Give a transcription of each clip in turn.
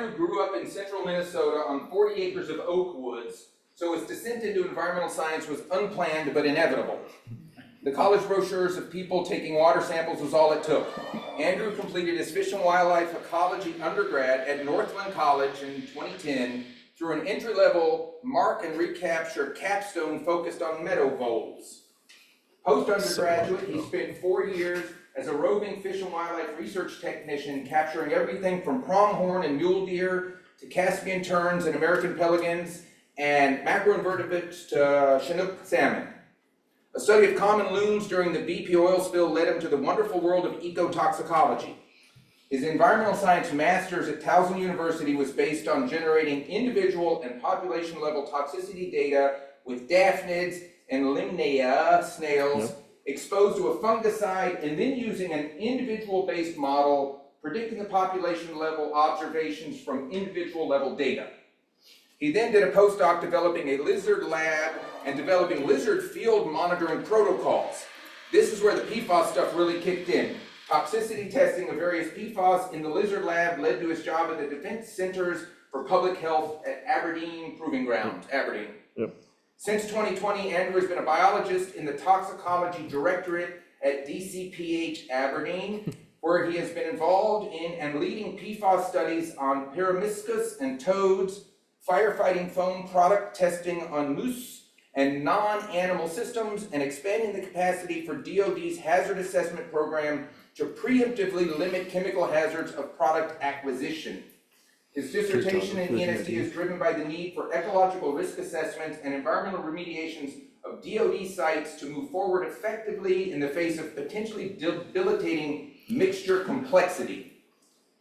Andrew grew up in central Minnesota on 40 acres of oak woods, so his descent into environmental science was unplanned but inevitable. The college brochures of people taking water samples was all it took. Andrew completed his Fish and Wildlife Ecology undergrad at Northland College in 2010 through an entry-level mark and recapture capstone focused on meadow voles. Post-undergraduate, he spent 4 years as a roving fish and wildlife research technician, capturing everything from pronghorn and mule deer to Caspian terns and American pelicans and macroinvertebrates to Chinook salmon. A study of common loons during the BP oil spill led him to the wonderful world of ecotoxicology. His environmental science master's at Towson University was based on generating individual and population level toxicity data with daphnids and limnea snails exposed to a fungicide, and then using an individual-based model predicting the population level observations from individual level data. He then did a postdoc developing a lizard lab and developing lizard field monitoring protocols. This is where the PFAS stuff really kicked in. Toxicity testing of various PFAS in the lizard lab led to his job at the Defense Centers for Public Health at Aberdeen Proving Ground, Aberdeen. Yep. Since 2020, Andrew has been a biologist in the Toxicology Directorate at DCPH Aberdeen, where he has been involved in and leading PFAS studies on Peromyscus and toads, firefighting foam product testing on moose and non-animal systems, and expanding the capacity for DoD's hazard assessment program to preemptively limit chemical hazards of product acquisition. His dissertation in ENST is driven by the need for ecological risk assessments and environmental remediations of DoD sites to move forward effectively in the face of potentially debilitating mixture complexity.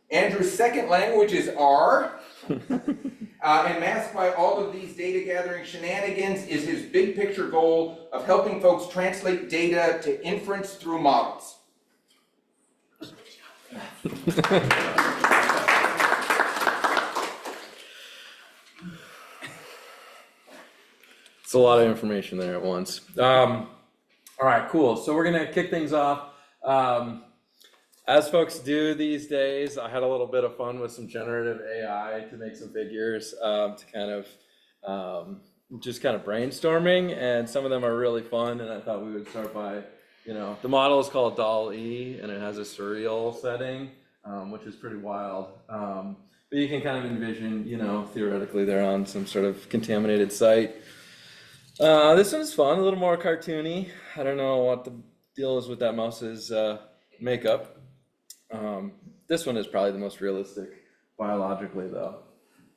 Andrew's second language is R, and masked by all of these data gathering shenanigans is his big picture goal of helping folks translate data to inference through models. It's a lot of information there at once. All right, cool. So we're gonna kick things off. As folks do these days, I had a little bit of fun with some generative AI to make some figures to kind of just kind of brainstorming, and some of them are really fun. And I thought we would start by, the model is called DAL-E, and it has a surreal setting, which is pretty wild. But you can kind of envision, theoretically they're on some sort of contaminated site. This one's fun, a little more cartoony. I don't know what the deal is with that mouse's makeup. This one is probably the most realistic biologically, though.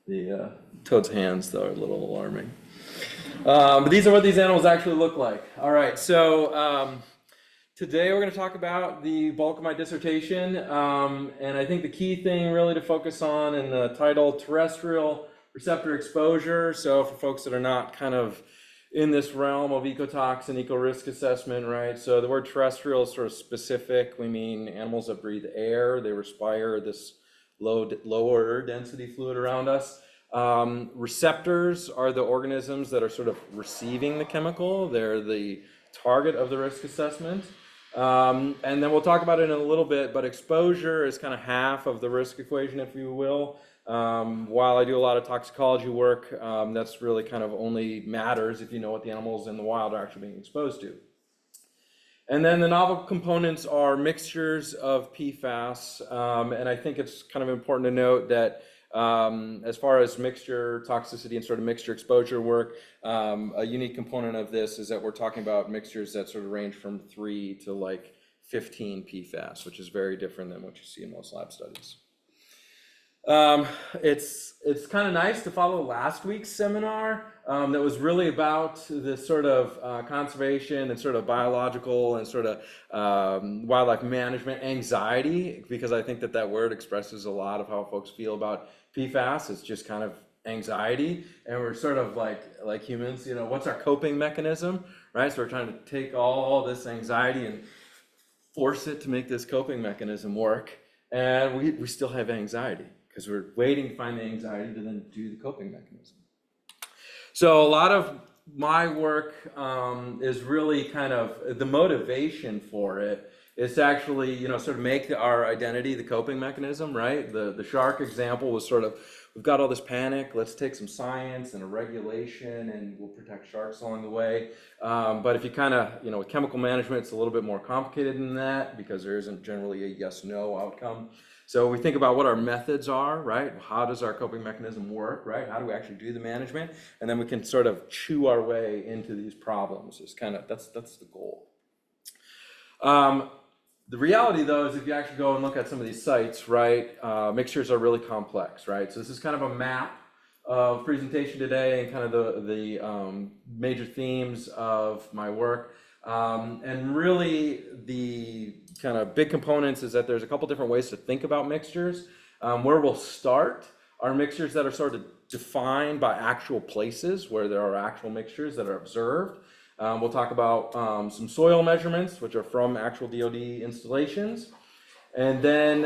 The toad's hands, though, are a little alarming. But these are what these animals actually look like. All right, so today we're going to talk about the bulk of my dissertation, and I think the key thing really to focus on in the title, terrestrial receptor exposure. So for folks that are not kind of in this realm of ecotox and eco-risk assessment, right? So the word terrestrial is sort of specific. We mean animals that breathe air, they respire this lower density fluid around us. Receptors are the organisms that are sort of receiving the chemical. They're the target of the risk assessment. And then we'll talk about it in a little bit, but exposure is kind of half of the risk equation, if you will. While I do a lot of toxicology work, that's really kind of only matters if you know what the animals in the wild are actually being exposed to. And then the novel components are mixtures of PFAS, and I think it's kind of important to note that as far as mixture toxicity and sort of mixture exposure work, a unique component of this is that we're talking about mixtures that sort of range from 3 to like 15 PFAS, which is very different than what you see in most lab studies. It's kind of nice to follow last week's seminar that was really about this sort of conservation and sort of biological and sort of wildlife management anxiety, because I think that word expresses a lot of how folks feel about PFAS. It's just kind of anxiety, and we're sort of like humans, what's our coping mechanism, right? So we're trying to take all this anxiety and force it to make this coping mechanism work, and we still have anxiety, because we're waiting to find the anxiety to then do the coping mechanism. So a lot of my work is really kind of the motivation for it is to actually, sort of make our identity the coping mechanism, right? The shark example was sort of, we've got all this panic, let's take some science and a regulation and we'll protect sharks along the way. But if you kind of, with chemical management, it's a little bit more complicated than that because there isn't generally a yes-no outcome. So we think about what our methods are, right? How does our coping mechanism work, right? How do we actually do the management? And then we can sort of chew our way into these problems. It's kind of, that's the goal. The reality, though, is if you actually go and look at some of these sites, right, mixtures are really complex, right? So this is kind of a map of presentation today and kind of the major themes of my work. And really the kind of big components is that there's a couple different ways to think about mixtures. Where we'll start are mixtures that are sort of defined by actual places where there are actual mixtures that are observed. We'll talk about some soil measurements, which are from actual DoD installations. And then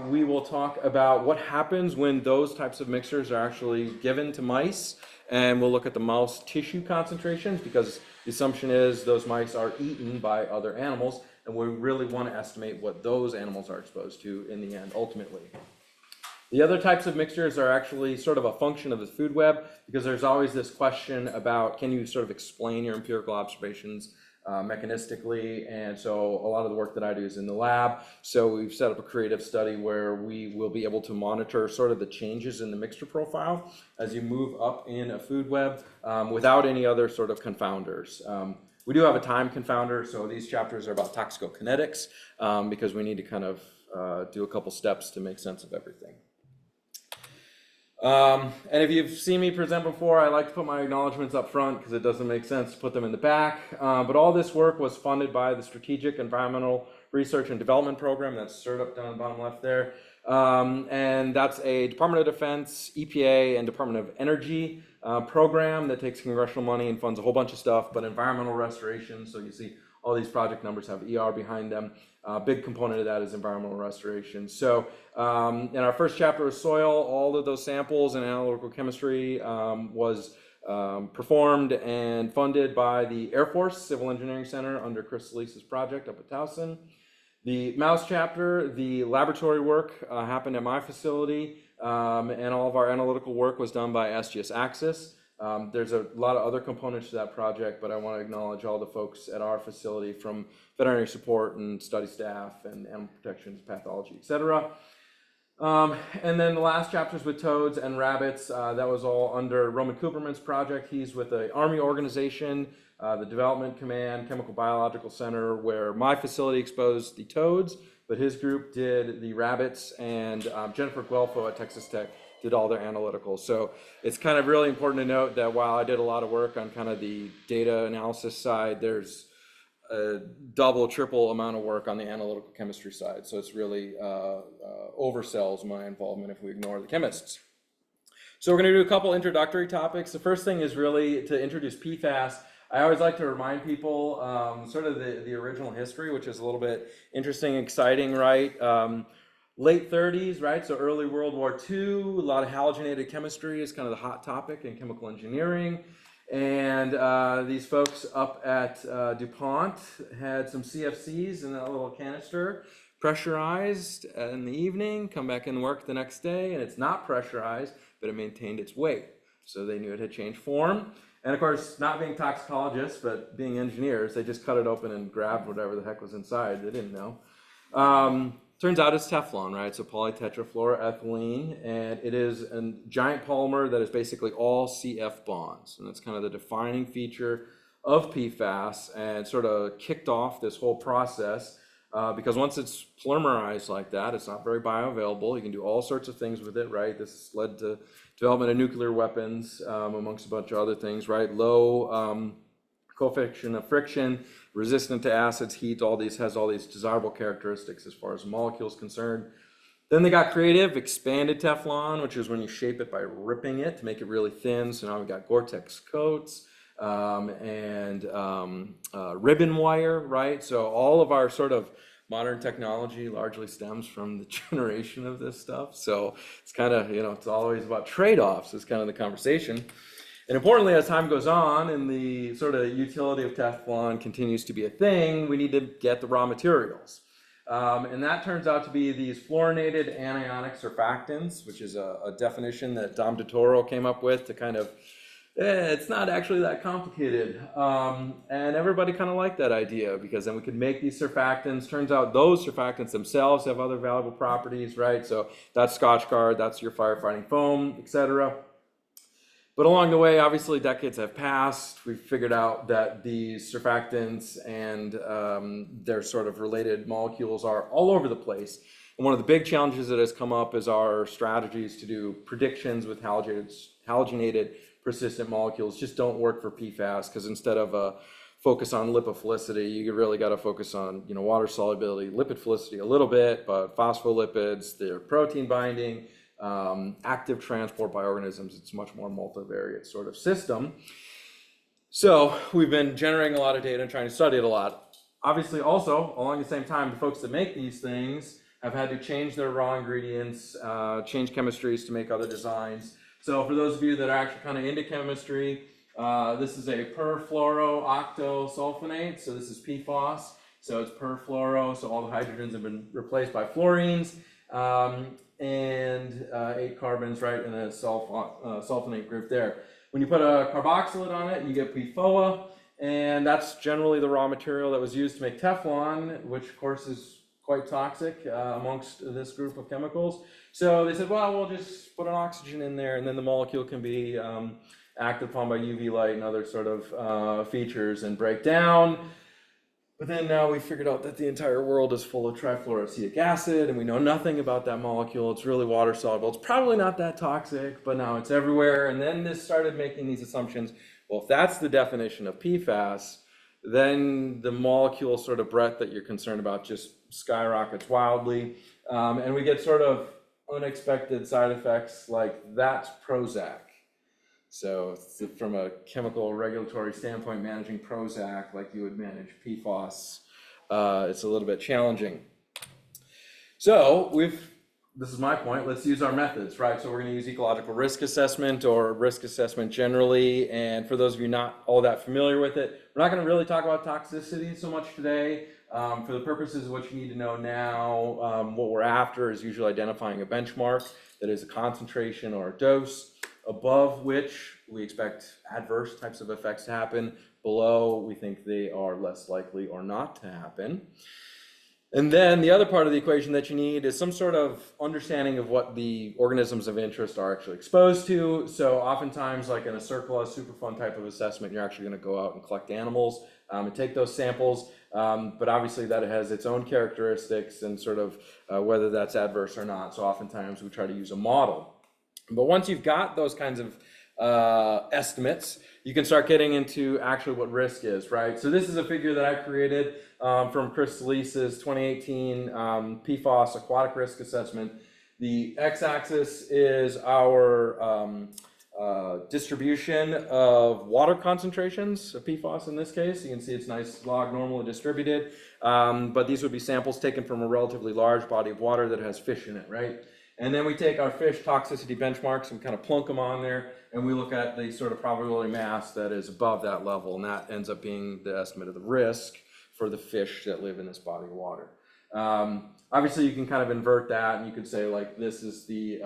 we will talk about what happens when those types of mixtures are actually given to mice. And we'll look at the mouse tissue concentrations because the assumption is those mice are eaten by other animals. And we really want to estimate what those animals are exposed to in the end, ultimately. The other types of mixtures are actually sort of a function of the food web because there's always this question about can you sort of explain your empirical observations mechanistically, and so a lot of the work that I do is in the lab. So we've set up a creative study where we will be able to monitor sort of the changes in the mixture profile as you move up in a food web without any other sort of confounders. We do have a time confounder, so these chapters are about toxicokinetics because we need to kind of do a couple steps to make sense of everything. And if you've seen me present before, I like to put my acknowledgments up front because it doesn't make sense to put them in the back. But all this work was funded by the Strategic Environmental Research and Development Program. That's CERT up down the bottom left there. And that's a Department of Defense, EPA, and Department of Energy program that takes congressional money and funds a whole bunch of stuff, but environmental restoration. So you see all these project numbers have ER behind them. Big component of that is environmental restoration. So in our first chapter of soil, all of those samples and analytical chemistry was performed and funded by the Air Force Civil Engineering Center under Chris Solis's project up at Towson. The mouse chapter, the laboratory work happened at my facility, and all of our analytical work was done by SGS Axis. There's a lot of other components to that project, but I want to acknowledge all the folks at our facility from veterinary support and study staff and animal protection, pathology, etc. And then the last chapters with toads and rabbits, that was all under Roman Cooperman's project. He's with the Army organization, the Development Command Chemical Biological Center, where my facility exposed the toads, but his group did the rabbits, and Jennifer Guelfo at Texas Tech did all their analytical. So it's kind of really important to note that while I did a lot of work on kind of the data analysis side, there's a double, triple amount of work on the analytical chemistry side. So it's really oversells my involvement if we ignore the chemists. So we're going to do a couple introductory topics. The first thing is really to introduce PFAS. I always like to remind people sort of the original history, which is a little bit interesting, exciting, right? Late 30s, right? So early World War II, a lot of halogenated chemistry is kind of the hot topic in chemical engineering. And these folks up at DuPont had some CFCs in that little canister, pressurized in the evening, come back and work the next day, and it's not pressurized, but it maintained its weight. So they knew it had changed form. And of course, not being toxicologists, but being engineers, they just cut it open and grabbed whatever the heck was inside. They didn't know. Turns out it's Teflon, right? It's a polytetrafluoroethylene, and it is a giant polymer that is basically all CF bonds. And that's kind of the defining feature of PFAS, and sort of kicked off this whole process because once it's polymerized like that, it's not very bioavailable. You can do all sorts of things with it, right? This led to development of nuclear weapons, amongst a bunch of other things, right? Low coefficient of friction, resistant to acids, heat, has all these desirable characteristics as far as the molecule is concerned. Then they got creative, expanded Teflon, which is when you shape it by ripping it to make it really thin. So now we got Gore-Tex coats and ribbon wire, right? So all of our sort of modern technology largely stems from the generation of this stuff. So it's kind of, it's always about trade-offs is kind of the conversation. And importantly, as time goes on and the sort of utility of Teflon continues to be a thing, we need to get the raw materials. And that turns out to be these fluorinated anionic surfactants, which is a definition that Dom DeToro came up with to kind of, it's not actually that complicated. And everybody kind of liked that idea because then we could make these surfactants. Turns out those surfactants themselves have other valuable properties, right? So that's Scotchgard, that's your firefighting foam, etc. But along the way, obviously decades have passed. We've figured out that these surfactants and their sort of related molecules are all over the place. And one of the big challenges that has come up is our strategies to do predictions with halogenated persistent molecules just don't work for PFAS, because instead of a focus on lipophilicity, you really got to focus on water solubility, lipid philicity a little bit, but phospholipids, their protein binding, active transport by organisms. It's much more multivariate sort of system. So we've been generating a lot of data and trying to study it a lot. Obviously also, along the same time, the folks that make these things have had to change their raw ingredients, change chemistries to make other designs. So for those of you that are actually kind of into chemistry, this is a perfluorooctosulfonate. So this is PFAS. So it's perfluoro, so all the hydrogens have been replaced by fluorines. And 8 carbons, right, in a sulfonate group there. When you put a carboxylate on it, you get PFOA, and that's generally the raw material that was used to make Teflon, which of course is quite toxic amongst this group of chemicals. So they said, well, we'll just put an oxygen in there, and then the molecule can be acted upon by UV light and other sort of features and break down. But then now we figured out that the entire world is full of trifluoroacetic acid, and we know nothing about that molecule. It's really water soluble. It's probably not that toxic, but now it's everywhere. And then this started making these assumptions. Well, if that's the definition of PFAS, then the molecule sort of breadth that you're concerned about just skyrockets wildly. And we get sort of unexpected side effects like that's Prozac. So from a chemical regulatory standpoint, managing Prozac like you would manage PFAS, it's a little bit challenging. So this is my point, let's use our methods, right? So we're going to use ecological risk assessment or risk assessment generally. And for those of you not all that familiar with it, we're not going to really talk about toxicity so much today. For the purposes of what you need to know now, what we're after is usually identifying a benchmark that is a concentration or a dose, above which we expect adverse types of effects to happen. Below, we think they are less likely or not to happen. And then the other part of the equation that you need is some sort of understanding of what the organisms of interest are actually exposed to. So oftentimes, like in a surplus Superfund type of assessment, you're actually going to go out and collect animals and take those samples. But obviously that has its own characteristics and sort of whether that's adverse or not. So oftentimes we try to use a model. But once you've got those kinds of estimates, you can start getting into actually what risk is, right? So this is a figure that I created from Chris Solis's 2018 PFAS aquatic risk assessment. The x-axis is our distribution of water concentrations of PFAS in this case. You can see it's nice log normally distributed, but these would be samples taken from a relatively large body of water that has fish in it, right? And then we take our fish toxicity benchmarks and kind of plunk them on there, and we look at the sort of probability mass that is above that level, and that ends up being the estimate of the risk for the fish that live in this body of water. Obviously, you can kind of invert that, and you could say, like, this is the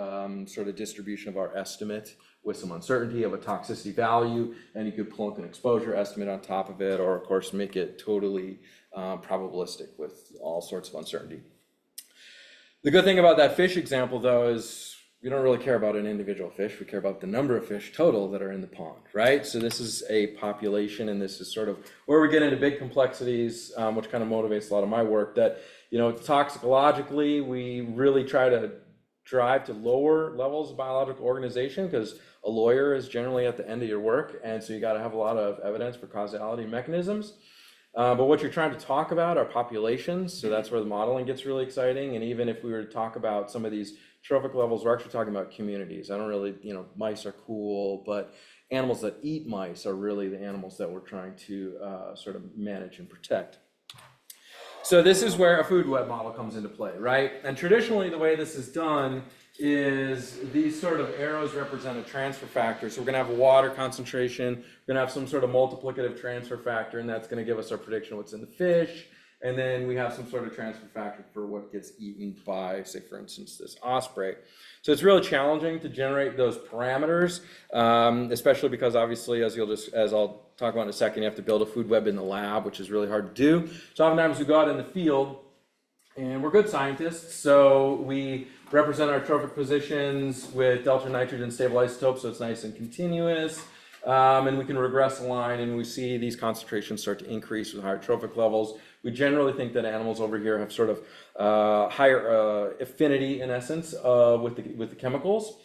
sort of distribution of our estimate with some uncertainty of a toxicity value, and you could plunk an exposure estimate on top of it, or, of course, make it totally probabilistic with all sorts of uncertainty. The good thing about that fish example, though, is we don't really care about an individual fish. We care about the number of fish total that are in the pond, right? So this is a population, and this is sort of where we get into big complexities, which kind of motivates a lot of my work, that, toxicologically, we really try to drive to lower levels of biological organization, because a lawyer is generally at the end of your work, and so you got to have a lot of evidence for causality mechanisms. But what you're trying to talk about are populations, so that's where the modeling gets really exciting. And even if we were to talk about some of these trophic levels, we're actually talking about communities. I don't really, mice are cool, but animals that eat mice are really the animals that we're trying to sort of manage and protect. So this is where a food web model comes into play, right? And traditionally, the way this is done is these sort of arrows represent a transfer factor. So we're going to have a water concentration, we're going to have some sort of multiplicative transfer factor, and that's going to give us our prediction of what's in the fish. And then we have some sort of transfer factor for what gets eaten by, say, for instance, this osprey. So it's really challenging to generate those parameters, especially because obviously, as I'll talk about in a second, you have to build a food web in the lab, which is really hard to do. So oftentimes we go out in the field, and we're good scientists, so we represent our trophic positions with delta nitrogen stable isotopes, so it's nice and continuous. And we can regress a line, and we see these concentrations start to increase with higher trophic levels. We generally think that animals over here have sort of higher affinity, in essence, with the chemicals.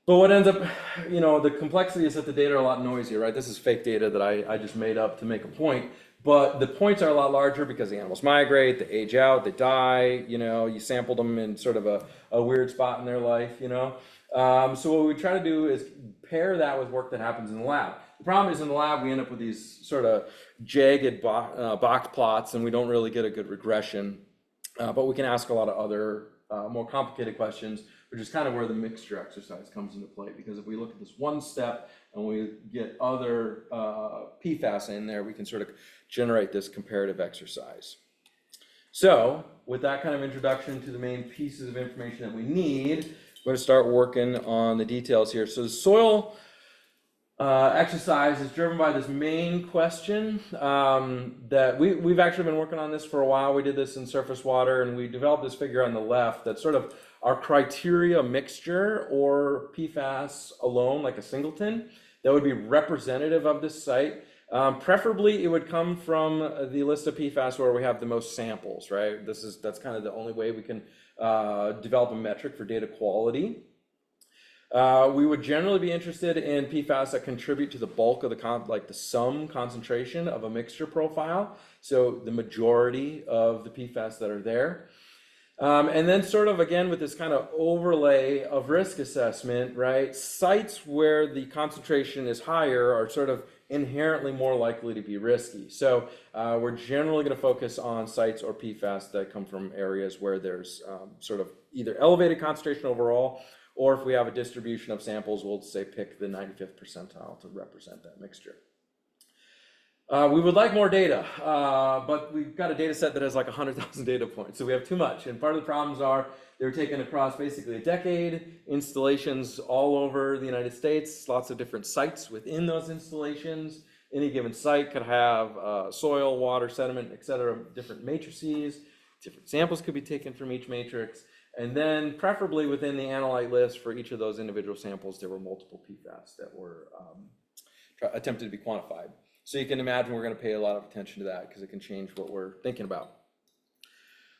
But what ends up, the complexity is that the data are a lot noisier, right? This is fake data that I just made up to make a point. But the points are a lot larger because the animals migrate, they age out, they die, you sampled them in sort of a weird spot in their life, So what we try to do is pair that with work that happens in the lab. The problem is in the lab, we end up with these sort of jagged box plots, and we don't really get a good regression. But we can ask a lot of other more complicated questions, which is kind of where the mixture exercise comes into play. Because if we look at this one step and we get other PFAS in there, we can sort of generate this comparative exercise. So with that kind of introduction to the main pieces of information that we need, we're going to start working on the details here. So the soil exercise is driven by this main question that we've actually been working on this for a while. We did this in surface water, and we developed this figure on the left that's sort of our criteria mixture, or PFAS alone, like a singleton, that would be representative of this site. Preferably, it would come from the list of PFAS where we have the most samples, right? That's kind of the only way we can develop a metric for data quality. We would generally be interested in PFAS that contribute to the bulk of the sum concentration of a mixture profile. So the majority of the PFAS that are there. And then sort of, again, with this kind of overlay of risk assessment, right? Sites where the concentration is higher are sort of inherently more likely to be risky. So we're generally going to focus on sites or PFAS that come from areas where there's sort of either elevated concentration overall, or if we have a distribution of samples, we'll say pick the 95th percentile to represent that mixture. We would like more data, but we've got a data set that has like 100,000 data points, so we have too much. And part of the problems are they're taken across basically a decade, installations all over the United States, lots of different sites within those installations. Any given site could have soil, water, sediment, etc., different matrices. Different samples could be taken from each matrix. And then preferably within the analyte list for each of those individual samples, there were multiple PFAS that were attempted to be quantified. So you can imagine we're going to pay a lot of attention to that because it can change what we're thinking about.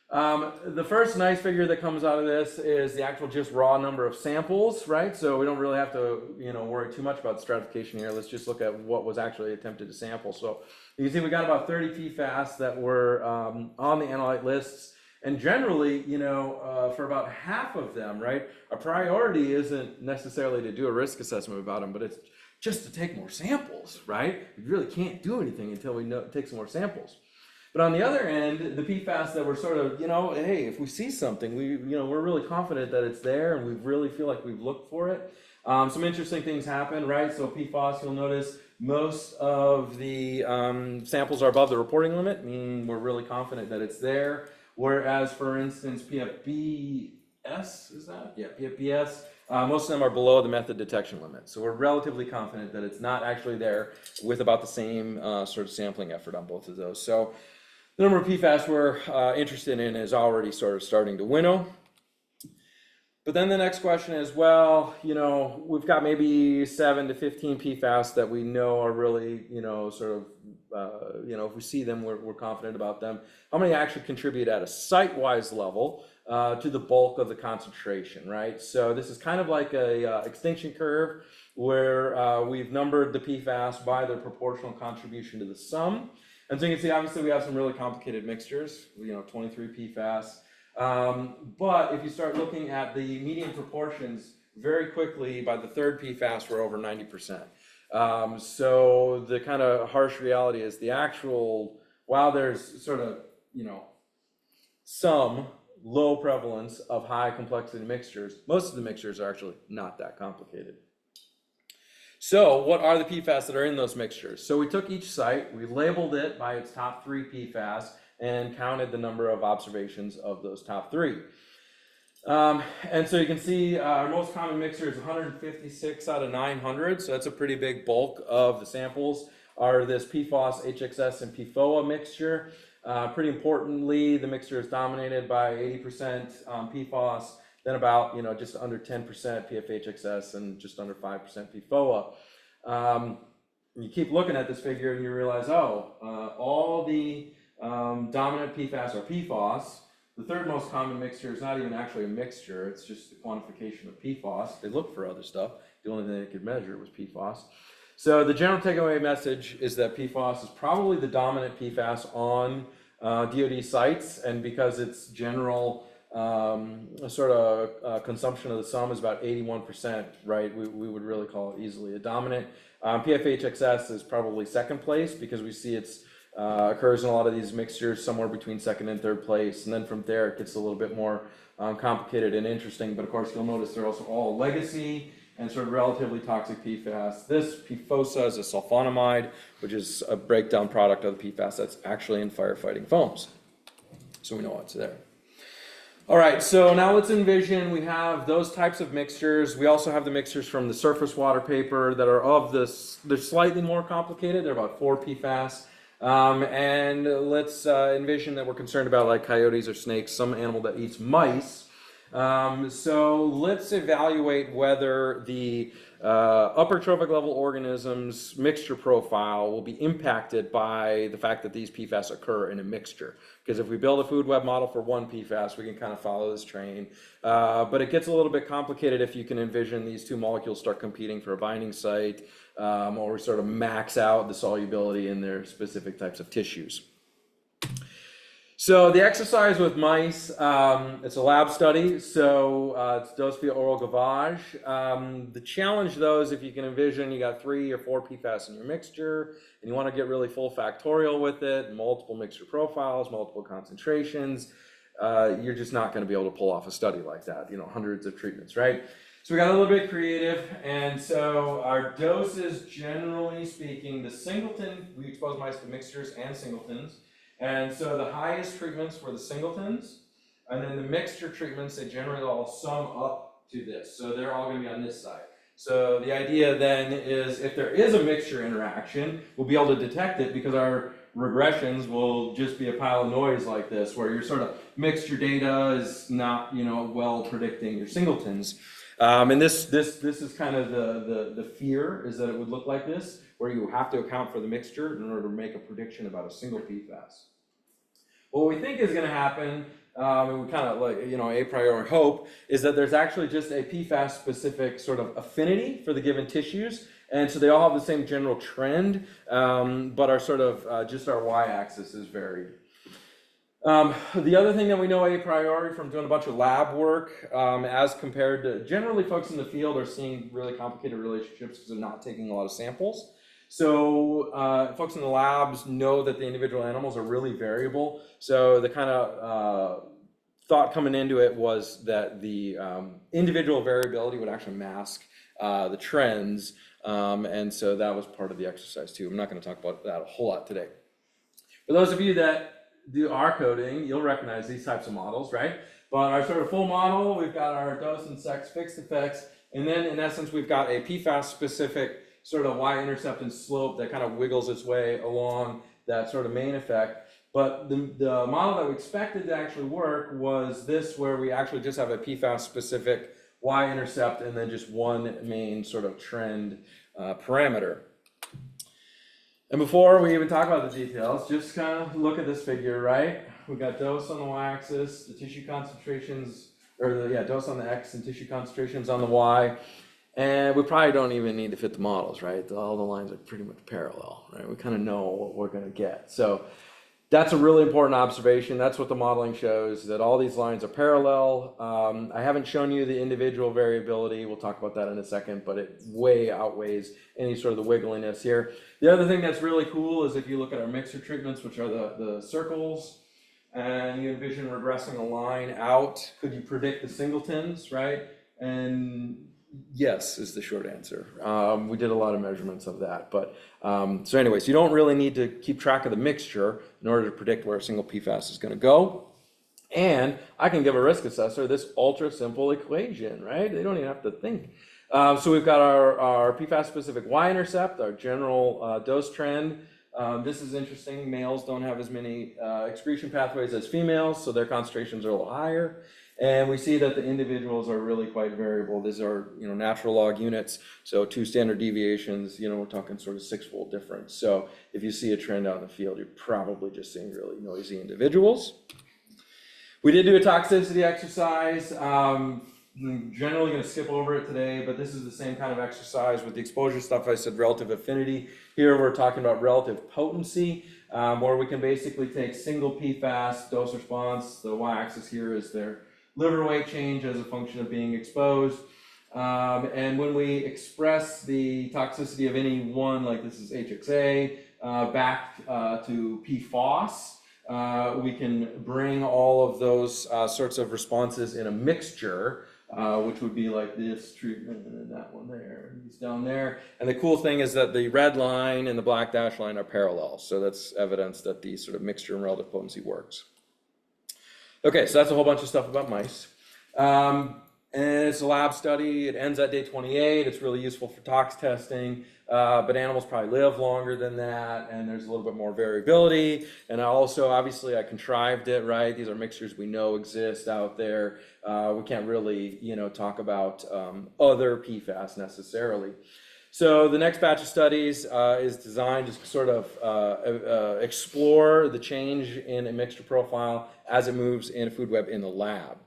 The first nice figure that comes out of this is the actual just raw number of samples, right? So we don't really have to, worry too much about the stratification here. Let's just look at what was actually attempted to sample. So you can see we got about 30 PFAS that were on the analyte lists. And generally, for about half of them, right, our priority isn't necessarily to do a risk assessment about them, but it's just to take more samples, right? We really can't do anything until we take some more samples. But on the other end, the PFAS that we're sort of, hey, if we see something, we're really confident that it's there, and we really feel like we've looked for it. Some interesting things happen, right? So PFAS, you'll notice most of the samples are above the reporting limit, meaning we're really confident that it's there. Whereas, for instance, PFBS, is that? Yeah, PFBS. Most of them are below the method detection limit. So we're relatively confident that it's not actually there with about the same sort of sampling effort on both of those. So the number of PFAS we're interested in is already sort of starting to winnow. But then the next question is, well, we've got maybe 7 to 15 PFAS that we know are really, if we see them, we're confident about them. How many actually contribute at a site-wise level to the bulk of the concentration, right? So this is kind of like a extinction curve where we've numbered the PFAS by their proportional contribution to the sum. And so you can see, obviously, we have some really complicated mixtures, 23 PFAS. But if you start looking at the median proportions, very quickly, by the third PFAS, we're over 90%. So the kind of harsh reality is the actual, while there's sort of, some low prevalence of high complexity mixtures. Most of the mixtures are actually not that complicated. So what are the PFAS that are in those mixtures? So we took each site, we labeled it by its top 3 PFAS, and counted the number of observations of those top 3. And so you can see our most common mixture is 156 out of 900, so that's a pretty big bulk of the samples, are this PFAS, HXS, and PFOA mixture. Pretty importantly, the mixture is dominated by 80% PFAS, then about, just under 10% PFHXS and just under 5% PFOA. You keep looking at this figure and you realize, all the dominant PFAS are PFAS. The third most common mixture is not even actually a mixture, it's just the quantification of PFAS. They looked for other stuff, the only thing they could measure was PFAS. So the general takeaway message is that PFAS is probably the dominant PFAS on DoD sites, and because its general consumption of the sum is about 81%, right? We would really call it easily a dominant. PFHXS is probably second place because we see it's occurs in a lot of these mixtures somewhere between second and third place, and then from there it gets a little bit more complicated and interesting, but of course you'll notice they're also all legacy and sort of relatively toxic PFAS. This PFOSA is a sulfonamide, which is a breakdown product of the PFAS that's actually in firefighting foams. So we know what's there. All right, so now let's envision we have those types of mixtures. We also have the mixtures from the surface water paper that are of this, they're slightly more complicated. They're about 4 PFAS. And let's envision that we're concerned about like coyotes or snakes, some animal that eats mice. So let's evaluate whether the upper trophic level organisms mixture profile will be impacted by the fact that these PFAS occur in a mixture. Because if we build a food web model for one PFAS, we can kind of follow this train. But it gets a little bit complicated if you can envision these two molecules start competing for a binding site, or sort of max out the solubility in their specific types of tissues. So the exercise with mice, it's a lab study, so it's dosed via oral gavage. The challenge though is if you can envision you got 3 or 4 PFAS in your mixture and you want to get really full factorial with it, multiple mixture profiles, multiple concentrations, you're just not going to be able to pull off a study like that, hundreds of treatments, right? So we got a little bit creative, and so our doses, generally speaking, the singleton, we expose mice to mixtures and singletons. And so the highest treatments were the singletons, and then the mixture treatments, they generally all sum up to this. So they're all going to be on this side. So the idea then is if there is a mixture interaction, we'll be able to detect it because our regressions will just be a pile of noise like this, where your sort of mixture data is not, well predicting your singletons. And this is kind of the fear, is that it would look like this, where you have to account for the mixture in order to make a prediction about a single PFAS. What we think is going to happen, and we kind of a priori hope, is that there's actually just a PFAS specific sort of affinity for the given tissues, and so they all have the same general trend, but our sort of just our y-axis is varied. The other thing that we know a priori from doing a bunch of lab work, as compared to generally folks in the field are seeing really complicated relationships because they're not taking a lot of samples. So folks in the labs know that the individual animals are really variable. So the kind of thought coming into it was that the individual variability would actually mask the trends. And so that was part of the exercise too. I'm not going to talk about that a whole lot today. For those of you that do R coding, you'll recognize these types of models, right? But our sort of full model, we've got our dose and sex fixed effects, and then in essence, we've got a PFAS specific sort of y-intercept and slope that kind of wiggles its way along that sort of main effect. But the model that we expected to actually work was this, where we actually just have a PFAS specific y-intercept and then just one main sort of trend parameter. And before we even talk about the details, just kind of look at this figure, right? We got dose on the y-axis, the tissue concentrations, dose on the x and tissue concentrations on the y. And we probably don't even need to fit the models, right? All the lines are pretty much parallel, right? We kind of know what we're going to get. So that's a really important observation. That's what the modeling shows, that all these lines are parallel. I haven't shown you the individual variability. We'll talk about that in a second, but it way outweighs any sort of the wiggliness here. The other thing that's really cool is if you look at our mixer treatments, which are the circles, and you envision regressing a line out. Could you predict the singletons, right? And yes is the short answer. We did a lot of measurements of that, but so anyways, you don't really need to keep track of the mixture in order to predict where a single PFAS is going to go. And I can give a risk assessor this ultra simple equation, right? They don't even have to think. So we've got our PFAS specific y-intercept, our general dose trend. This is interesting. Males don't have as many excretion pathways as females, so their concentrations are a little higher. And we see that the individuals are really quite variable. These are, natural log units. So 2 standard deviations, we're talking sort of 6-fold difference. So if you see a trend out in the field, you're probably just seeing really noisy individuals. We did do a toxicity exercise. I'm generally going to skip over it today, but this is the same kind of exercise with the exposure stuff. I said relative affinity. Here we're talking about relative potency, where we can basically take single PFAS dose response. The y-axis here is their liver weight change as a function of being exposed. And when we express the toxicity of any one, like this is HXA, back to PFAS, we can bring all of those sorts of responses in a mixture, which would be like this treatment and then that one there, and these down there. And the cool thing is that the red line and the black dash line are parallel. So that's evidence that the sort of mixture and relative potency works. Okay, so that's a whole bunch of stuff about mice. And it's a lab study. It ends at day 28. It's really useful for tox testing, but animals probably live longer than that, and there's a little bit more variability. And obviously, I contrived it, right? These are mixtures we know exist out there. We can't really, talk about other PFAS necessarily. So the next batch of studies is designed to sort of explore the change in a mixture profile as it moves in a food web in the lab.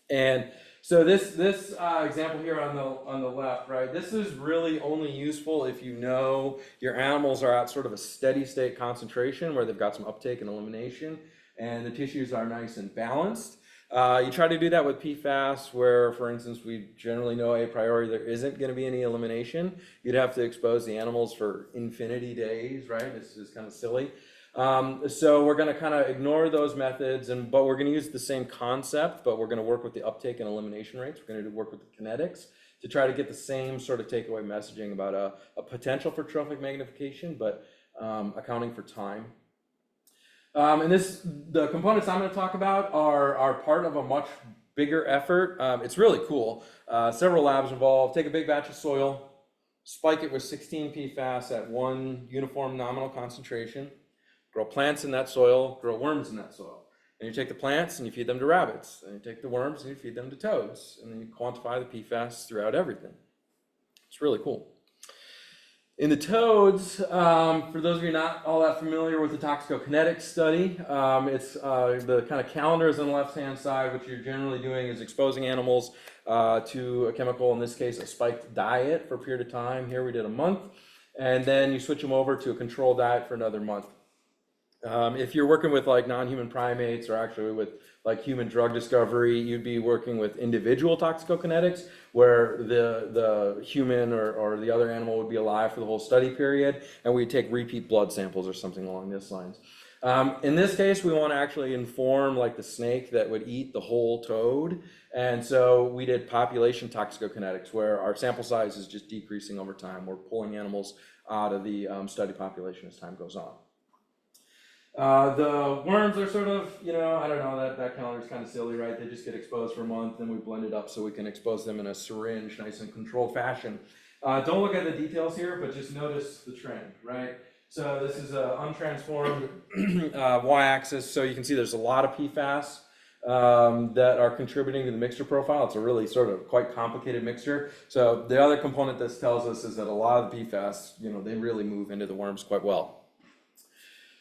And so this example here on the left, right, this is really only useful if you know your animals are at sort of a steady state concentration where they've got some uptake and elimination and the tissues are nice and balanced. You try to do that with PFAS where, for instance, we generally know a priori there isn't going to be any elimination. You'd have to expose the animals for infinity days, right? This is kind of silly. So we're going to kind of ignore those methods, but we're going to use the same concept, but we're going to work with the uptake and elimination rates. We're going to work with the kinetics to try to get the same sort of takeaway messaging about a potential for trophic magnification, but accounting for time. And the components I'm going to talk about are part of a much bigger effort. It's really cool. Several labs involved. Take a big batch of soil, spike it with 16 PFAS at one uniform nominal concentration, grow plants in that soil, grow worms in that soil. And you take the plants and you feed them to rabbits, and you take the worms and you feed them to toads, and then you quantify the PFAS throughout everything. It's really cool. In the toads, for those of you not all that familiar with the toxicokinetics study, it's the kind of calendars on the left-hand side. What you're generally doing is exposing animals to a chemical, in this case, a spiked diet for a period of time. Here we did a month, and then you switch them over to a control diet for another month. If you're working with like non-human primates or actually with like human drug discovery, you'd be working with individual toxicokinetics where the human or the other animal would be alive for the whole study period, and we'd take repeat blood samples or something along those lines. In this case, we want to actually inform like the snake that would eat the whole toad, and so we did population toxicokinetics where our sample size is just decreasing over time. We're pulling animals out of the study population as time goes on. The worms are sort of, I don't know, that calendar is kind of silly, right? They just get exposed for a month and we blend it up so we can expose them in a syringe, nice and controlled fashion. Don't look at the details here, but just notice the trend, right? So this is an untransformed y-axis, so you can see there's a lot of PFAS that are contributing to the mixture profile. It's a really sort of quite complicated mixture. So the other component this tells us is that a lot of the PFAS, they really move into the worms quite well.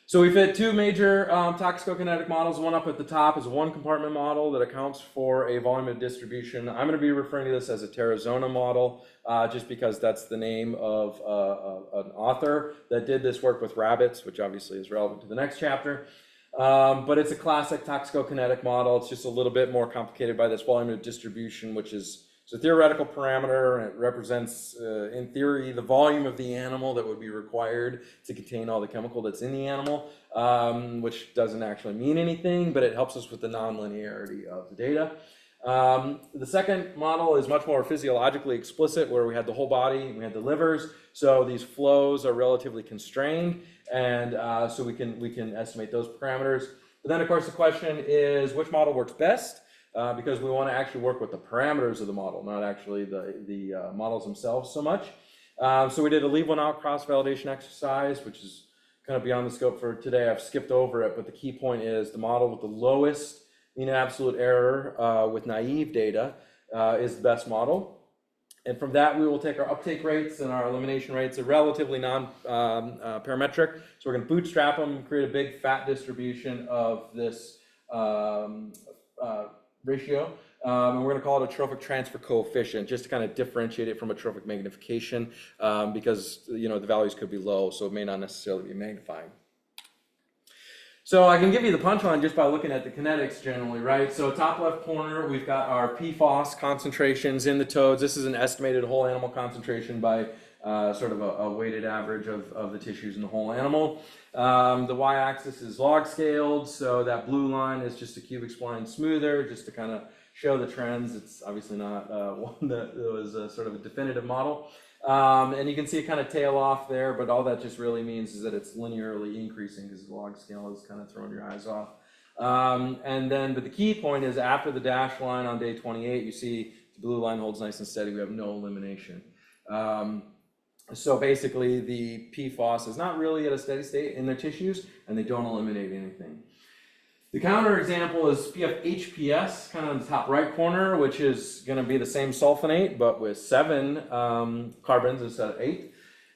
So we fit 2 major toxicokinetic models. One up at the top is a 1-compartment model that accounts for a volume of distribution. I'm going to be referring to this as a Terrazona model, just because that's the name of an author that did this work with rabbits, which obviously is relevant to the next chapter. But it's a classic toxicokinetic model. It's just a little bit more complicated by this volume of distribution, which is It's a theoretical parameter, and it represents, in theory, the volume of the animal that would be required to contain all the chemical that's in the animal, which doesn't actually mean anything, but it helps us with the nonlinearity of the data. The second model is much more physiologically explicit, where we had the whole body, we had the livers, so these flows are relatively constrained, and so we can estimate those parameters. But then, of course, the question is which model works best, because we want to actually work with the parameters of the model, not actually the models themselves so much. So we did a leave one out cross-validation exercise, which is kind of beyond the scope for today. I've skipped over it, but the key point is the model with the lowest mean absolute error with naive data is the best model. And from that, we will take our uptake rates and our elimination rates. Are relatively non-parametric. So we're going to bootstrap them, create a big fat distribution of this ratio. And we're going to call it a trophic transfer coefficient, just to kind of differentiate it from a trophic magnification, because the values could be low, so it may not necessarily be magnifying. So I can give you the punchline just by looking at the kinetics generally, right? So top left corner, we've got our PFAS concentrations in the toads. This is an estimated whole animal concentration by sort of a weighted average of the tissues in the whole animal. The y-axis is log scaled, so that blue line is just a cubic spline smoother, just to kind of show the trends. It's obviously not one that was sort of a definitive model. And you can see it kind of tail off there, but all that just really means is that it's linearly increasing because the log scale is kind of throwing your eyes off. But the key point is after the dash line on day 28, you see the blue line holds nice and steady. We have no elimination. So basically the PFAS is not really at a steady state in their tissues, and they don't eliminate anything. The counter example is HPS, kind of in the top right corner, which is going to be the same sulfonate, but with 7 carbons instead of 8.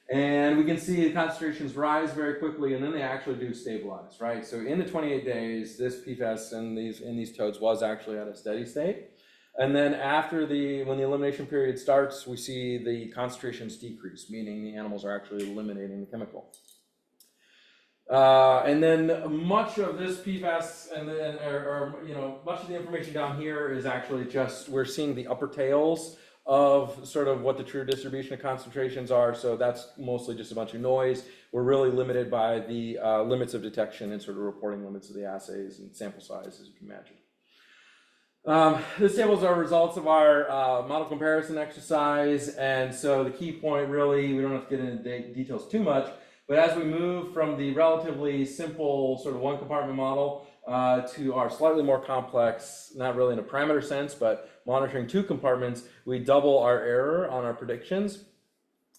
And we can see the concentrations rise very quickly, and then they actually do stabilize, right? So in the 28 days, this PFAS in these toads was actually at a steady state. And then after when the elimination period starts, we see the concentrations decrease, meaning the animals are actually eliminating the chemical. And then much of this PFAS, much of the information down here is actually just, we're seeing the upper tails of sort of what the true distribution of concentrations are. So that's mostly just a bunch of noise. We're really limited by the limits of detection and sort of reporting limits of the assays and sample size, as you can imagine. This table is our results of our model comparison exercise. And so the key point really, we don't have to get into details too much, but as we move from the relatively simple sort of one compartment model to our slightly more complex, not really in a parameter sense, but monitoring 2 compartments, we double our error on our predictions.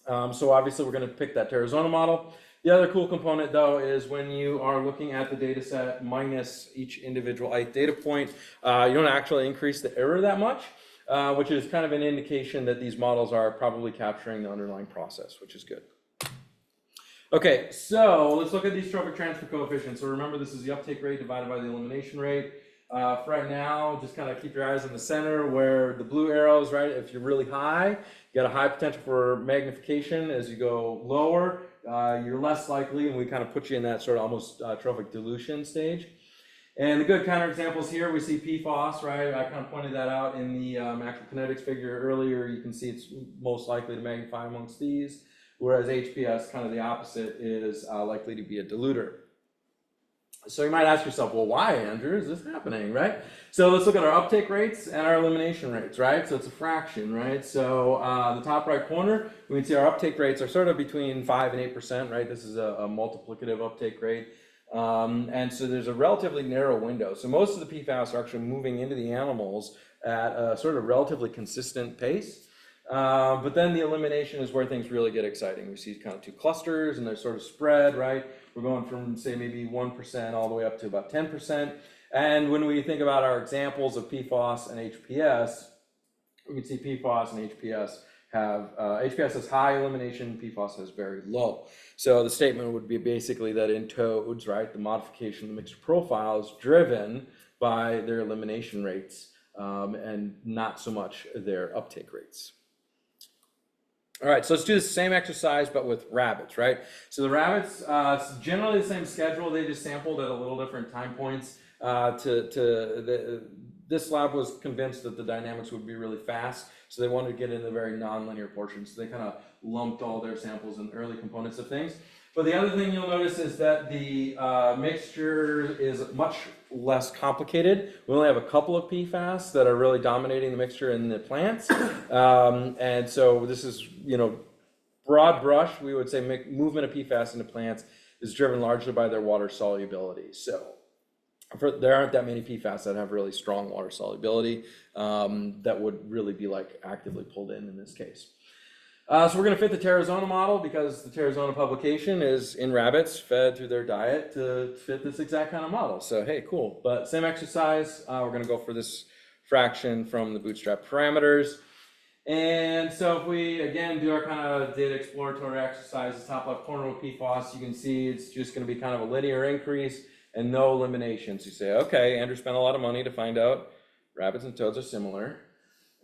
So obviously we're going to pick that Terrazona model. The other cool component though is when you are looking at the data set minus each individual data point, you don't actually increase the error that much, which is kind of an indication that these models are probably capturing the underlying process, which is good. Okay, so let's look at these trophic transfer coefficients. So remember, this is the uptake rate divided by the elimination rate. For right now, just kind of keep your eyes on the center where the blue arrows, right? If you're really high, you got a high potential for magnification. As you go lower, you're less likely, and we kind of put you in that sort of almost trophic dilution stage. And the good counterexamples here, we see PFAS, right? I kind of pointed that out in the actual kinetics figure earlier. You can see it's most likely to magnify amongst these, whereas HPS, kind of the opposite, is likely to be a diluter. So you might ask yourself, well, why, Andrew, is this happening, right? So let's look at our uptake rates and our elimination rates, right? So it's a fraction, right? So the top right corner, we can see our uptake rates are sort of between 5 and 8%, right? This is a multiplicative uptake rate. And so there's a relatively narrow window. So most of the PFAS are actually moving into the animals at a sort of relatively consistent pace. But then the elimination is where things really get exciting. We see kind of 2 clusters and they're sort of spread, right? We're going from, say, maybe 1% all the way up to about 10%. And when we think about our examples of PFAS and HPS, we can see PFAS and HPS have, HPS has high elimination, PFAS has very low. So the statement would be basically that in toads, right, the modification of the mixture profile is driven by their elimination rates and not so much their uptake rates. All right, so let's do the same exercise, but with rabbits, right? So the rabbits, it's generally the same schedule. They just sampled at a little different time points this lab was convinced that the dynamics would be really fast, so they wanted to get into the very nonlinear portion. So they kind of lumped all their samples in the early components of things. But the other thing you'll notice is that the mixture is much less complicated. We only have a couple of PFAS that are really dominating the mixture in the plants. And so this is, broad brush, we would say movement of PFAS into plants is driven largely by their water solubility. So there aren't that many PFAS that have really strong water solubility that would really be like actively pulled in this case. So we're going to fit the Terrazona model because the Terrazona publication is in rabbits fed through their diet to fit this exact kind of model. So hey, cool. But same exercise, we're going to go for this fraction from the bootstrap parameters. And so if we, again, do our kind of data exploratory exercise, the top left corner with PFAS, you can see it's just going to be kind of a linear increase and no eliminations. You say, okay, Andrew spent a lot of money to find out rabbits and toads are similar.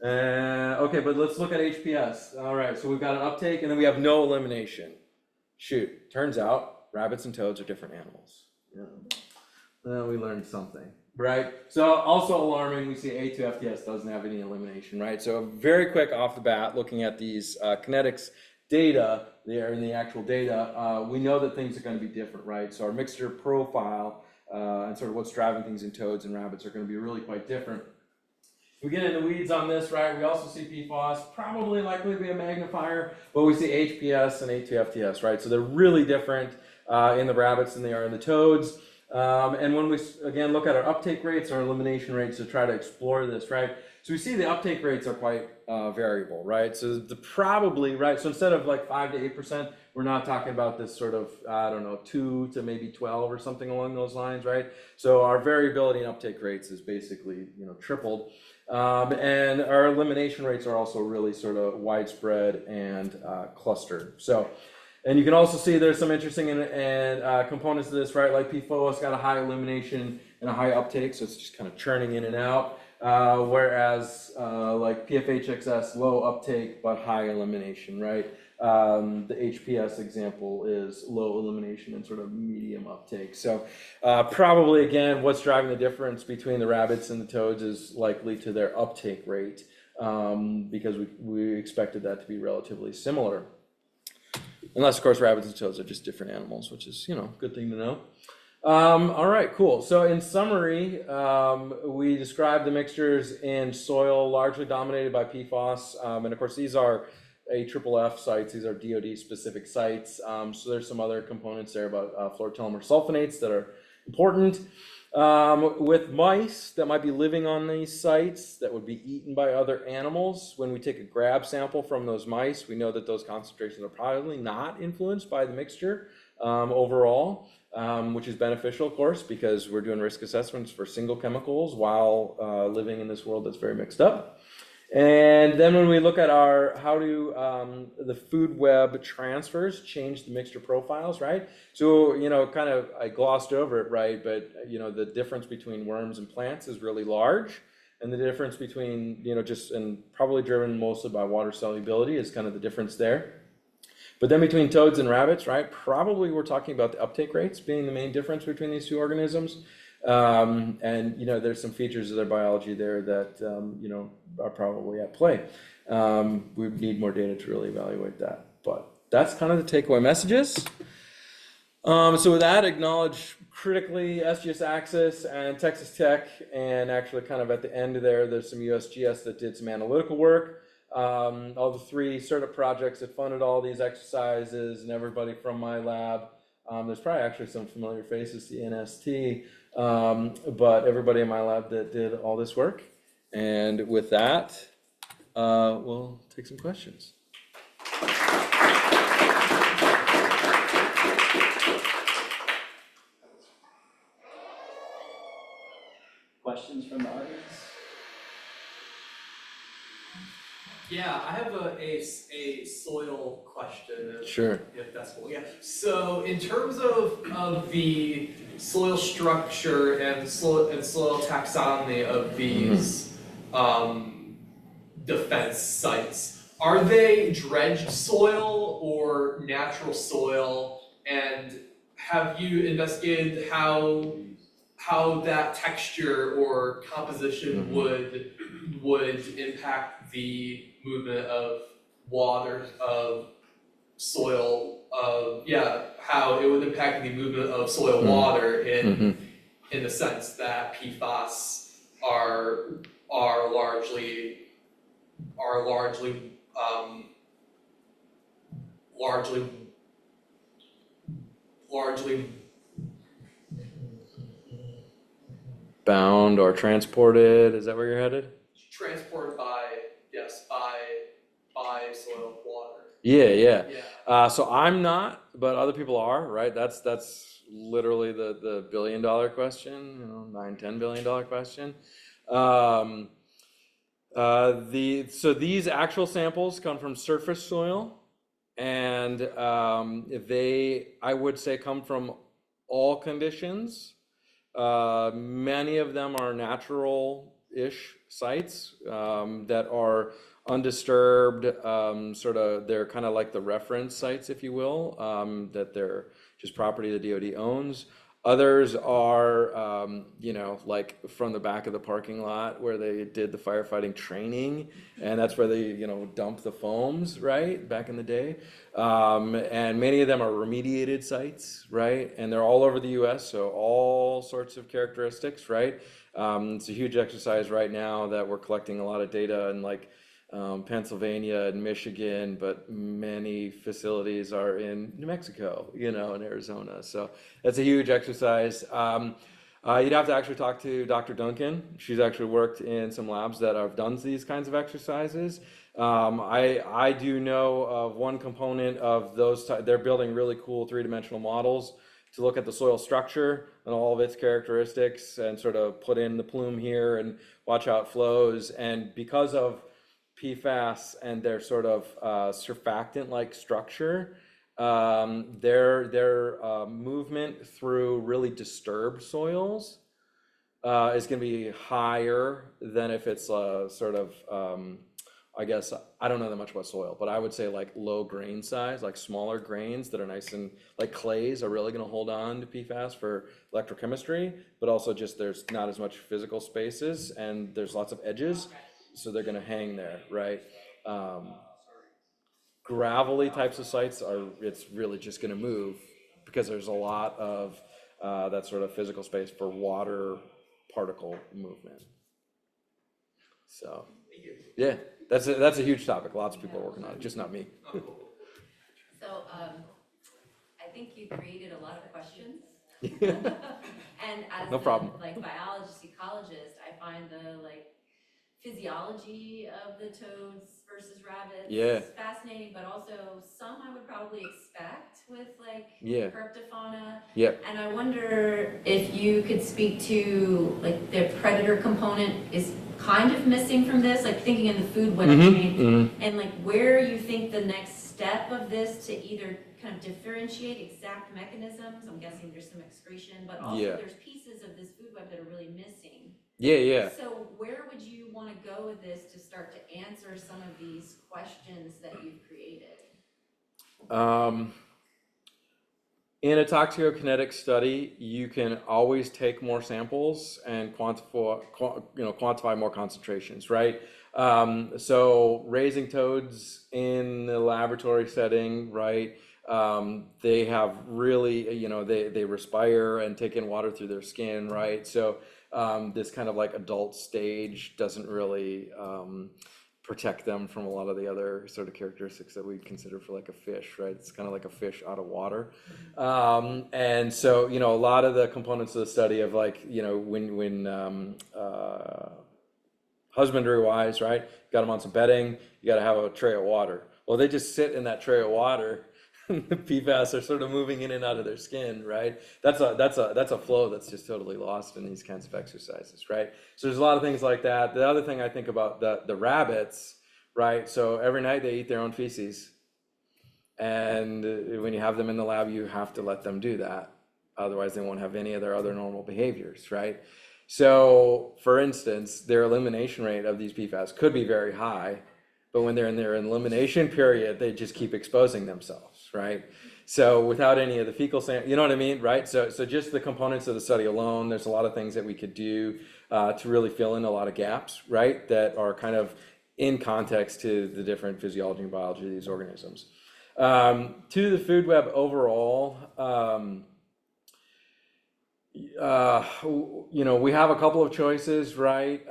Okay, but let's look at HPS. All right, so we've got an uptake and then we have no elimination. Shoot, turns out rabbits and toads are different animals. Yeah. Well, we learned something, right? So also alarming, we see A2FTS doesn't have any elimination, right? So very quick off the bat, looking at these kinetics data there in the actual data, we know that things are going to be different, right? So our mixture profile and sort of what's driving things in toads and rabbits are going to be really quite different. We get in the weeds on this, right? We also see PFAS, probably likely to be a magnifier, but we see HPS and A2FTS, right? So they're really different in the rabbits than they are in the toads. And when we, again, look at our uptake rates, our elimination rates to try to explore this, right? So we see the uptake rates are quite variable, right? So the probably, right? So instead of like 5 to 8%, we're not talking about this sort of, 2 to maybe 12 or something along those lines, right? So our variability in uptake rates is basically, tripled. And our elimination rates are also really sort of widespread and clustered. So, and you can also see there's some interesting components to this, right? Like PFOS got a high elimination and a high uptake, so it's just kind of churning in and out. Whereas like PFHXS, low uptake but high elimination, right? The HPS example is low elimination and sort of medium uptake. So probably, again, what's driving the difference between the rabbits and the toads is likely to their uptake rate because we expected that to be relatively similar. Unless, of course, rabbits and toads are just different animals, which is, a good thing to know. All right, cool. So in summary, we described the mixtures in soil largely dominated by PFAS. And of course, these are AFFF sites. These are DoD specific sites. So there's some other components there about fluorotelomere sulfonates that are important. With mice that might be living on these sites that would be eaten by other animals, when we take a grab sample from those mice, we know that those concentrations are probably not influenced by the mixture overall. Which is beneficial, of course, because we're doing risk assessments for single chemicals while living in this world that's very mixed up. And then when we look at how do the food web transfers change the mixture profiles, right? So, kind of, I glossed over it, right? But, the difference between worms and plants is really large. And the difference between, and probably driven mostly by water solubility is kind of the difference there. But then between toads and rabbits, right, probably we're talking about the uptake rates being the main difference between these two organisms. And, there's some features of their biology there that, are probably at play. We need more data to really evaluate that. But that's kind of the takeaway messages. So with that, acknowledge critically SGS Access and Texas Tech. And actually kind of at the end there, there's some USGS that did some analytical work. All the 3 startup projects that funded all these exercises and everybody from my lab. There's probably actually some familiar faces to ENST, but everybody in my lab that did all this work. And with that, we'll take some questions. Questions from the audience? Yeah, I have a soil question. Sure. If that's cool. Yeah. So in terms of the soil structure and soil taxonomy of these defense sites, are they dredged soil or natural soil? And have you investigated how that texture or composition would impact the movement of water, of soil, how it would impact the movement of soil water in the sense that PFAS are largely Bound or transported, is that where you're headed? transported by soil water. Yeah. Yeah. So I'm not, but other people are, right? That's literally the $1 billion question, $9-10 billion question. So these actual samples come from surface soil, and they, I would say, come from all conditions. Many of them are natural-ish sites that are undisturbed, they're kind of like the reference sites, if you will, that they're just property the DoD owns. Others are, like from the back of the parking lot where they did the firefighting training, and that's where they, dump the foams, right, back in the day. And many of them are remediated sites, right, and they're all over the US, so all sorts of characteristics, right. It's a huge exercise right now that we're collecting a lot of data in like Pennsylvania and Michigan, but many facilities are in New Mexico, and Arizona. So that's a huge exercise. You'd have to actually talk to Dr. Duncan. She's actually worked in some labs that have done these kinds of exercises. I do know of one component of those. They're building really cool 3-dimensional models to look at the soil structure and all of its characteristics and sort of put in the plume here and watch how it flows. And because of PFAS and their sort of surfactant-like structure, their movement through really disturbed soils is going to be higher than if it's sort of, I guess, I don't know that much about soil, but I would say like low grain size, like smaller grains that are nice and like clays are really going to hold on to PFAS for electrochemistry, but also just there's not as much physical spaces and there's lots of edges. So they're going to hang there, right? Gravelly types of sites it's really just going to move because there's a lot of that sort of physical space for water particle movement. So, yeah, that's a huge topic. Lots of people are working on it, just not me. So, I think you created a lot of questions. And as No problem. biologist, ecologist, I find the physiology of the toads versus rabbits fascinating, but also some I would probably expect with herpetofauna. And I wonder if you could speak to the predator component is kind of missing from this, thinking in the food web chain, and where you think the next step of this to either kind of differentiate exact mechanisms. I'm guessing there's some excretion, but also there's pieces of this food web that are really missing. So where would you want to go with this to start to answer some of these questions that you've created? In a toxicokinetic study, you can always take more samples and quantify more concentrations, right? So raising toads in the laboratory setting, right? They have really, they respire and take in water through their skin, right? So this kind of adult stage doesn't really protect them from a lot of the other sort of characteristics that we consider for a fish, right? It's kind of like a fish out of water. And so, a lot of the components of the study of when husbandry wise, right? You got them on some bedding, you got to have a tray of water. Well, they just sit in that tray of water. The PFAS are sort of moving in and out of their skin, right? That's a flow that's just totally lost in these kinds of exercises, right? So there's a lot of things like that. The other thing I think about the rabbits, right? So every night they eat their own feces, and when you have them in the lab, you have to let them do that. Otherwise, they won't have any of their other normal behaviors, right? So, for instance, their elimination rate of these PFAS could be very high, but when they're in their elimination period, they just keep exposing themselves, right? So without any of the fecal sample, you know what I mean, right? So just the components of the study alone, there's a lot of things that we could do to really fill in a lot of gaps, right? That are kind of in context to the different physiology and biology of these organisms. To the food web overall, you know, we have a couple of choices, right?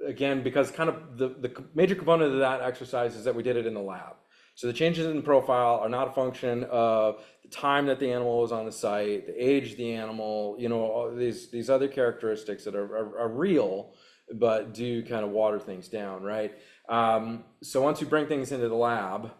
Again, because kind of the major component of that exercise is that we did it in the lab. So the changes in profile are not a function of the time that the animal was on the site, the age of the animal, you know, all these other characteristics that are real, but do kind of water things down, right? So once you bring things into the lab,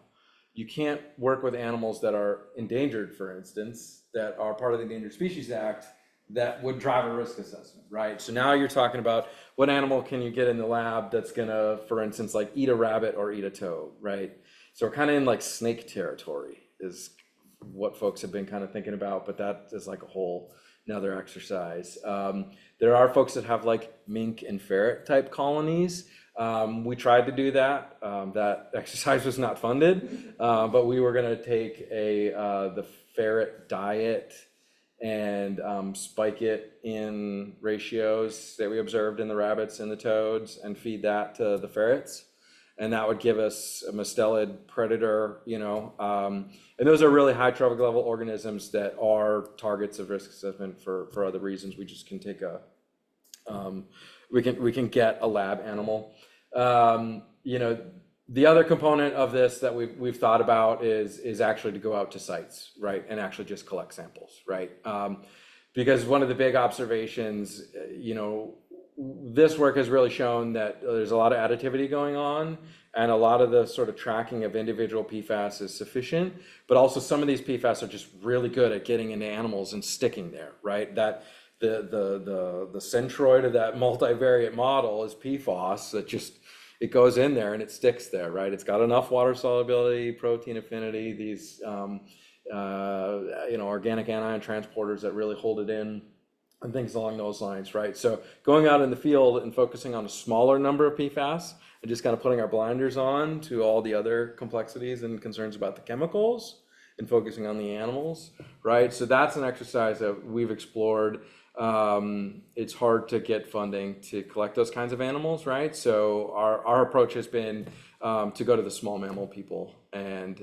you can't work with animals that are endangered, for instance, that are part of the Endangered Species Act that would drive a risk assessment, right? So now you're talking about what animal can you get in the lab that's gonna, for instance, like eat a rabbit or eat a toad, right? So we're kind of in like snake territory is what folks have been kind of thinking about, but that is like a whole another exercise. There are folks that have like mink and ferret type colonies. We tried to do that. That exercise was not funded, but we were gonna take the ferret diet and spike it in ratios that we observed in the rabbits and the toads and feed that to the ferrets. And that would give us a mustelid predator, you know, and those are really high trophic level organisms that are targets of risk assessment for other reasons. We just can take we can get a lab animal. You know, the other component of this that we've thought about is actually to go out to sites, right, and actually just collect samples, right? Because one of the big observations, you know, this work has really shown that there's a lot of additivity going on, and a lot of the sort of tracking of individual PFAS is sufficient, but also some of these PFAS are just really good at getting into animals and sticking there, right? That the centroid of that multivariate model is PFAS that just, it goes in there and it sticks there, right? It's got enough water solubility, protein affinity, these you know, organic anion transporters that really hold it in, and things along those lines, right? So going out in the field and focusing on a smaller number of PFAS and just kind of putting our blinders on to all the other complexities and concerns about the chemicals and focusing on the animals, right? So that's an exercise that we've explored. It's hard to get funding to collect those kinds of animals, right? So our approach has been to go to the small mammal people, and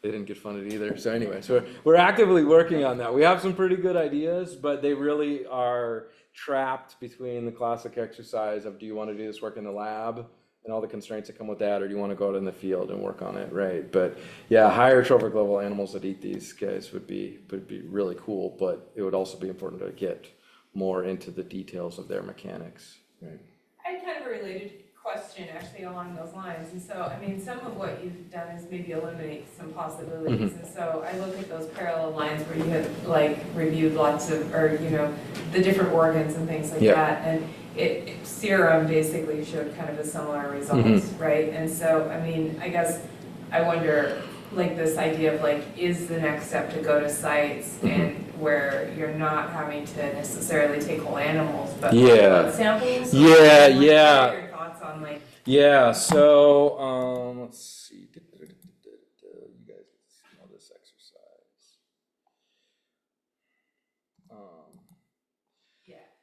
they didn't get funded either. So anyway, so we're actively working on that. We have some pretty good ideas, but they really are trapped between the classic exercise of, do you want to do this work in the lab and all the constraints that come with that, or do you want to go out in the field and work on it, right? But yeah, higher trophic level animals that eat these guys would be really cool, but it would also be important to get more into the details of their mechanics, right? I had kind of a related question actually along those lines, and so I mean, some of what you've done is maybe eliminate some possibilities, and so I look at those parallel lines where you have like reviewed lots of, or you know, the different organs and things like that, and serum basically showed kind of a similar results, right? And so I mean, I guess I wonder, like, this idea of like, is the next step to go to sites and where you're not having to necessarily take whole animals, but blood samples? What are your thoughts on like? Yeah, so let's see. You guys know this exercise.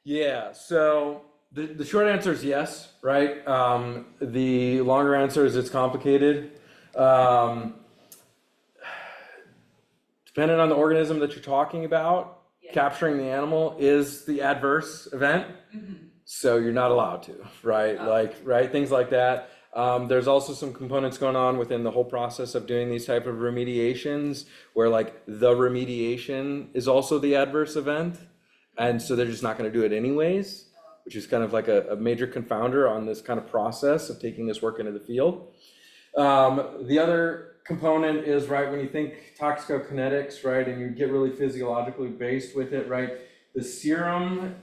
Yeah, so the short answer is yes, right? The longer answer is it's complicated. Depending on the organism that you're talking about, capturing the animal is the adverse event. So you're not allowed to, right? Right, things like that. There's also some components going on within the whole process of doing these type of remediations where like the remediation is also the adverse event. And so they're just not going to do it anyways, which is kind of like a major confounder on this kind of process of taking this work into the field. The other component is, right, when you think toxicokinetics, right, and you get really physiologically based with it, right, the serum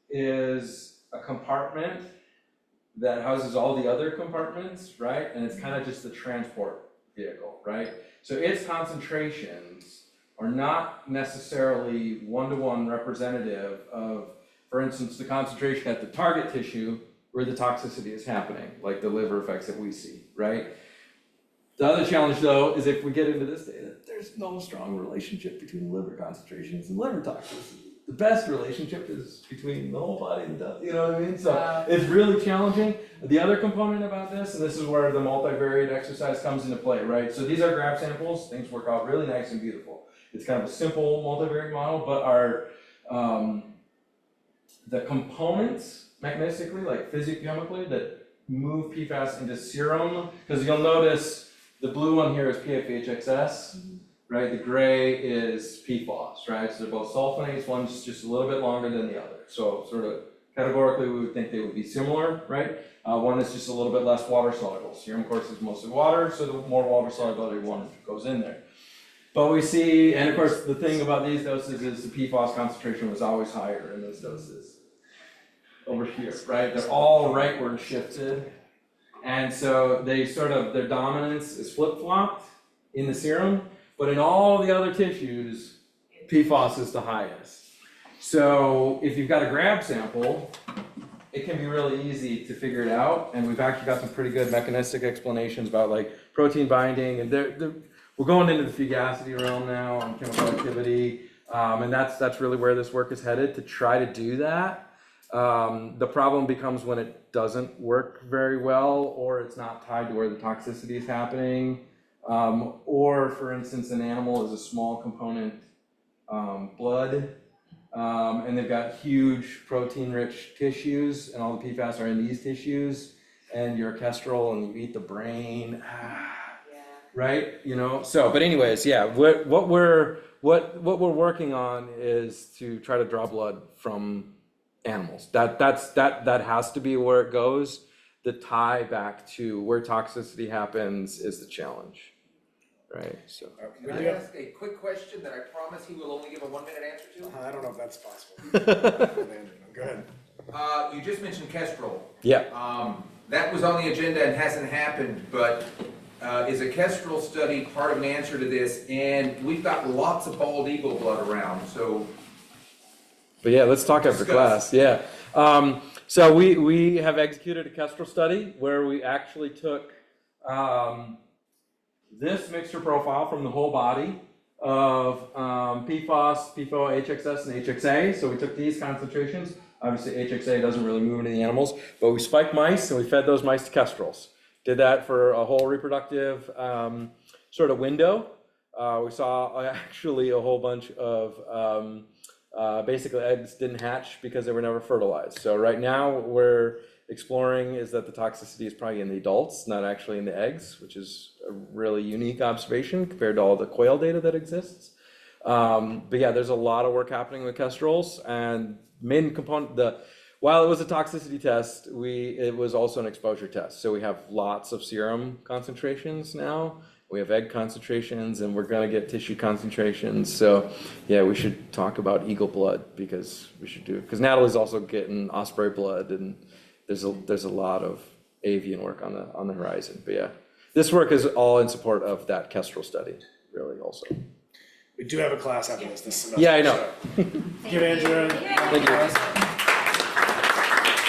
is a compartment that houses all the other compartments, right, and it's kind of just the transport vehicle, right? So its concentrations are not necessarily one-to-one representative of, for instance, the concentration at the target tissue where the toxicity is happening, like the liver effects that we see, right? The other challenge though is if we get into this data, there's no strong relationship between liver concentrations and liver toxicity. The best relationship is between the whole body and the, you know what I mean? So it's really challenging. The other component about this, and this is where the multivariate exercise comes into play, right? So these are grab samples, things work out really nice and beautiful. It's kind of a simple multivariate model, but our, the components mechanistically, like physicochemically, that move PFAS into serum, because you'll notice the blue one here is PFHXS, right? The gray is PFAS, right? So they're both sulfonates, one's just a little bit longer than the other. So sort of categorically, we would think they would be similar, right? One is just a little bit less water soluble. Serum, of course, is mostly water, so the more water solubility one goes in there. But we see, and of course, the thing about these doses is the PFAS concentration was always higher in those doses. Over here, right? They're all rightward shifted. And so they sort of, their dominance is flip-flopped in the serum, but in all the other tissues, PFAS is the highest. So if you've got a grab sample, it can be really easy to figure it out. And we've actually got some pretty good mechanistic explanations about like protein binding, and we're going into the fugacity realm now on chemical activity. And that's really where this work is headed, to try to do that. The problem becomes when it doesn't work very well, or it's not tied to where the toxicity is happening, or for instance, an animal is a small component blood, and they've got huge protein-rich tissues, and all the PFAS are in these tissues, and you're a kestrel and you eat the brain, right? You know. So, but anyways, yeah. What we're working on is to try to draw blood from animals. That has to be where it goes. The tie back to where toxicity happens is the challenge, right? So Can I ask a quick question that I promise he will only give a 1-minute answer to? I don't know if that's possible. Go ahead. You just mentioned kestrel. Yeah. That was on the agenda and hasn't happened, but is a kestrel study part of an answer to this? And we've got lots of bald eagle blood around, so. But yeah, let's talk after class. Yeah. So we have executed a kestrel study where we actually took this mixture profile from the whole body of PFAS, PFOA, HXS, and HXA. So we took these concentrations. Obviously, HXA doesn't really move into the animals, but we spiked mice and we fed those mice to kestrels. Did that for a whole reproductive sort of window. We saw actually a whole bunch of basically eggs didn't hatch because they were never fertilized. So right now what we're exploring is that the toxicity is probably in the adults, not actually in the eggs, which is a really unique observation compared to all the quail data that exists. But yeah, there's a lot of work happening with kestrels, and main component, while it was a toxicity test, it was also an exposure test. So we have lots of serum concentrations now. We have egg concentrations, and we're gonna get tissue concentrations. So yeah, we should talk about eagle blood because Natalie's also getting osprey blood, and there's a lot of avian work on the horizon. But yeah, this work is all in support of that kestrel study, really also. We do have a class after this semester. Yeah, I know. Give Andrew. Thank you.